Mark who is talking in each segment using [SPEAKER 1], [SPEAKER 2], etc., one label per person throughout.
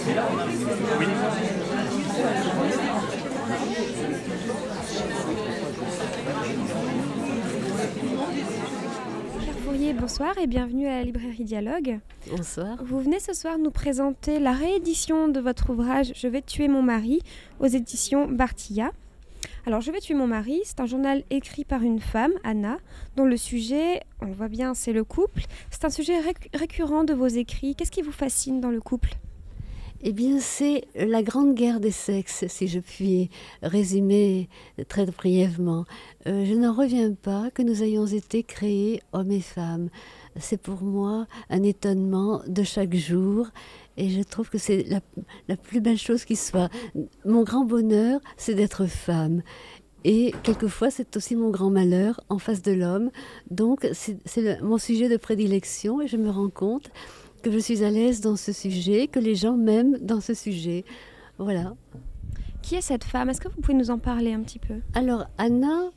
[SPEAKER 1] Pierre Fourier, bonsoir et bienvenue à la librairie Dialogue.
[SPEAKER 2] Bonsoir.
[SPEAKER 1] Vous venez ce soir nous présenter la réédition de votre ouvrage « Je vais tuer mon mari » aux éditions Bartilla. Alors, « Je vais tuer mon mari », c'est un journal écrit par une femme, Anna, dont le sujet, on le voit bien, c'est le couple. C'est un sujet récurrent de vos écrits. Qu'est-ce qui vous fascine dans le couple ?
[SPEAKER 2] Eh bien, c'est la grande guerre des sexes, si je puis résumer très brièvement. Je n'en reviens pas que nous ayons été créés hommes et femmes. C'est pour moi un étonnement de chaque jour et je trouve que c'est la plus belle chose qui soit. Mon grand bonheur, c'est d'être femme. Et quelquefois, c'est aussi mon grand malheur en face de l'homme. Donc, c'est mon sujet de prédilection et je me rends compte que je suis à l'aise dans ce sujet, que les gens m'aiment dans ce sujet. Voilà.
[SPEAKER 1] Qui est cette femme ? Est-ce que vous pouvez nous en parler un petit peu ?
[SPEAKER 2] Alors, Anna,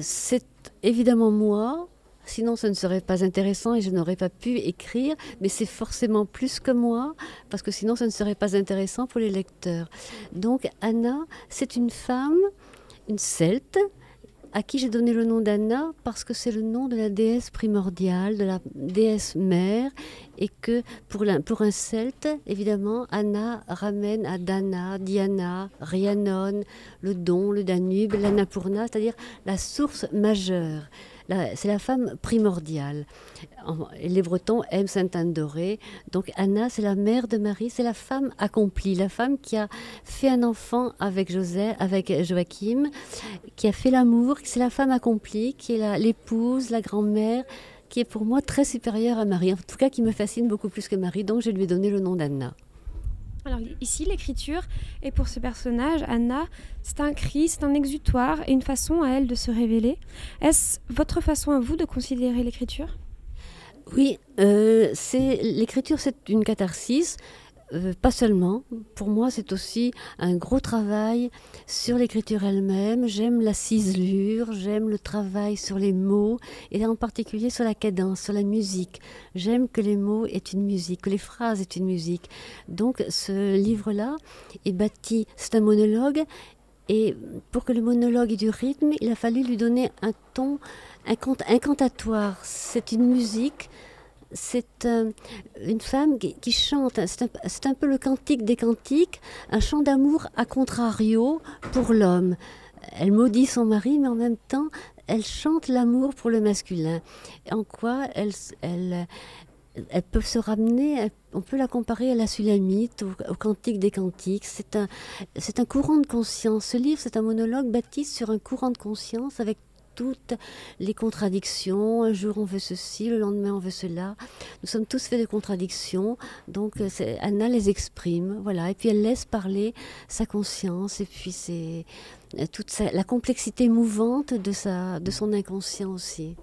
[SPEAKER 2] c'est évidemment moi. Sinon, ce ne serait pas intéressant et je n'aurais pas pu écrire. Mais c'est forcément plus que moi, parce que sinon, ce ne serait pas intéressant pour les lecteurs. Donc, Anna, c'est une femme, une celte, à qui j'ai donné le nom d'Anna parce que c'est le nom de la déesse primordiale, de la déesse mère, et que pour un celte, évidemment, Anna ramène à Dana, Diana, Rhiannon, le Don, le Danube, l'Annapurna, c'est-à-dire la source majeure. C'est la femme primordiale. Les Bretons aiment Sainte-Anne d'Orée. Donc Anna, c'est la mère de Marie, c'est la femme accomplie, la femme qui a fait un enfant avec Joachim, qui a fait l'amour, c'est la femme accomplie, qui est l'épouse, la grand-mère, qui est pour moi très supérieure à Marie, en tout cas qui me fascine beaucoup plus que Marie, donc je lui ai donné le nom d'Anna.
[SPEAKER 1] Alors ici, l'écriture est pour ce personnage, Anna, c'est un cri, c'est un exutoire et une façon à elle de se révéler. Est-ce votre façon à vous de considérer l'écriture ?
[SPEAKER 2] Oui, l'écriture c'est une catharsis, pas seulement. Pour moi c'est aussi un gros travail sur l'écriture elle-même. J'aime la ciselure, j'aime le travail sur les mots et en particulier sur la cadence, sur la musique. J'aime que les mots aient une musique, que les phrases aient une musique. Donc ce livre-là est bâti, c'est un monologue. Et pour que le monologue ait du rythme, il a fallu lui donner un ton incantatoire. C'est une musique, c'est une femme qui chante. C'est un peu le cantique des cantiques, un chant d'amour à contrario pour l'homme. Elle maudit son mari, mais en même temps, elle chante l'amour pour le masculin. En quoi elles peuvent se ramener, on peut la comparer à la Sulamite, au Cantique des Cantiques. C'est un courant de conscience. Ce livre, c'est un monologue bâti sur un courant de conscience avec toutes les contradictions. Un jour on veut ceci, le lendemain on veut cela. Nous sommes tous faits de contradictions, donc Anna les exprime, voilà. Et puis elle laisse parler sa conscience, et puis c'est la complexité mouvante de son inconscient aussi.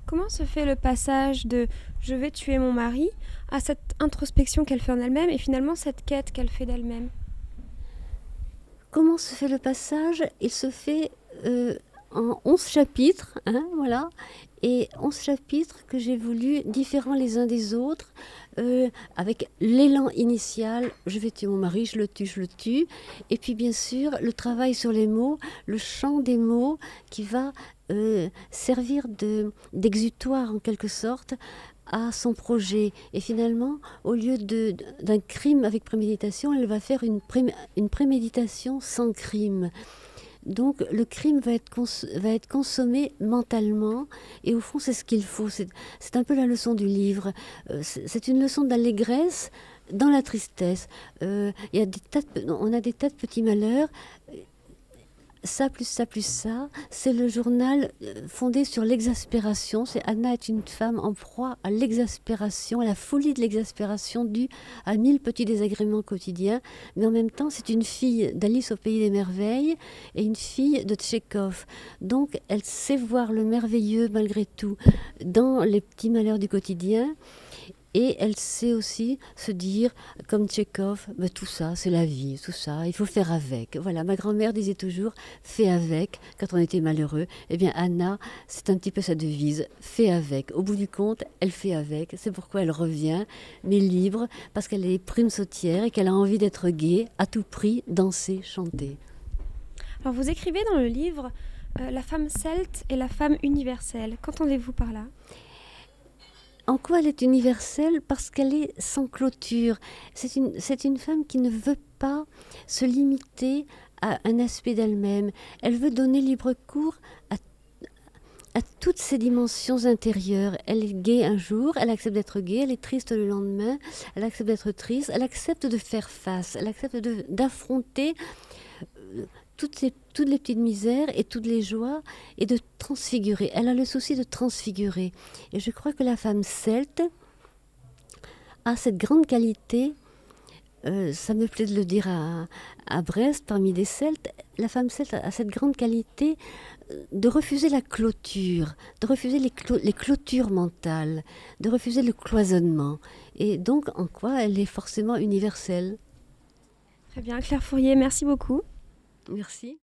[SPEAKER 1] Comment se fait le passage de « je vais tuer mon mari » à cette introspection qu'elle fait en elle-même et finalement cette quête qu'elle fait d'elle-même ?
[SPEAKER 2] Comment se fait le passage ? Il se fait en 11 chapitres, voilà, et 11 chapitres que j'ai voulu différents les uns des autres, avec l'élan initial, je vais tuer mon mari, je le tue, et puis bien sûr le travail sur les mots, le chant des mots qui va servir d'exutoire en quelque sorte à son projet. Et finalement, au lieu d'un crime avec préméditation, elle va faire une préméditation sans crime. Donc le crime va être consommé mentalement et au fond c'est ce qu'il faut. C'est un peu la leçon du livre. C'est une leçon d'allégresse dans la tristesse. On a des tas de petits malheurs. Ça plus ça plus ça, c'est le journal fondé sur l'exaspération. Anna est une femme en proie à l'exaspération, à la folie de l'exaspération due à 1000 petits désagréments quotidiens. Mais en même temps, c'est une fille d'Alice au Pays des Merveilles et une fille de Tchekhov. Donc, elle sait voir le merveilleux malgré tout dans les petits malheurs du quotidien. Et elle sait aussi se dire, comme Tchekhov, bah, tout ça, c'est la vie, tout ça, il faut faire avec. Voilà, ma grand-mère disait toujours, fais avec, quand on était malheureux. Eh bien, Anna, c'est un petit peu sa devise, fais avec. Au bout du compte, elle fait avec. C'est pourquoi elle revient, mais libre, parce qu'elle est prime sautière et qu'elle a envie d'être gaie, à tout prix, danser, chanter.
[SPEAKER 1] Alors vous écrivez dans le livre la femme celte et la femme universelle. Qu'entendez-vous par là?
[SPEAKER 2] En quoi elle est universelle? Parce qu'elle est sans clôture. C'est une femme qui ne veut pas se limiter à un aspect d'elle-même. Elle veut donner libre cours à toutes ses dimensions intérieures. Elle est gaie un jour, elle accepte d'être gaie, elle est triste le lendemain, elle accepte d'être triste, elle accepte de faire face, elle accepte d'affronter toutes les petites misères et toutes les joies et de transfigurer. Elle a le souci de transfigurer. Et je crois que la femme celte a cette grande qualité, ça me plaît de le dire à Brest, parmi les Celtes, la femme celte a cette grande qualité de refuser la clôture, de refuser les clôtures mentales, de refuser le cloisonnement. Et donc, en quoi elle est forcément universelle.
[SPEAKER 1] Très bien, Claire Fourier, merci beaucoup.
[SPEAKER 2] Merci.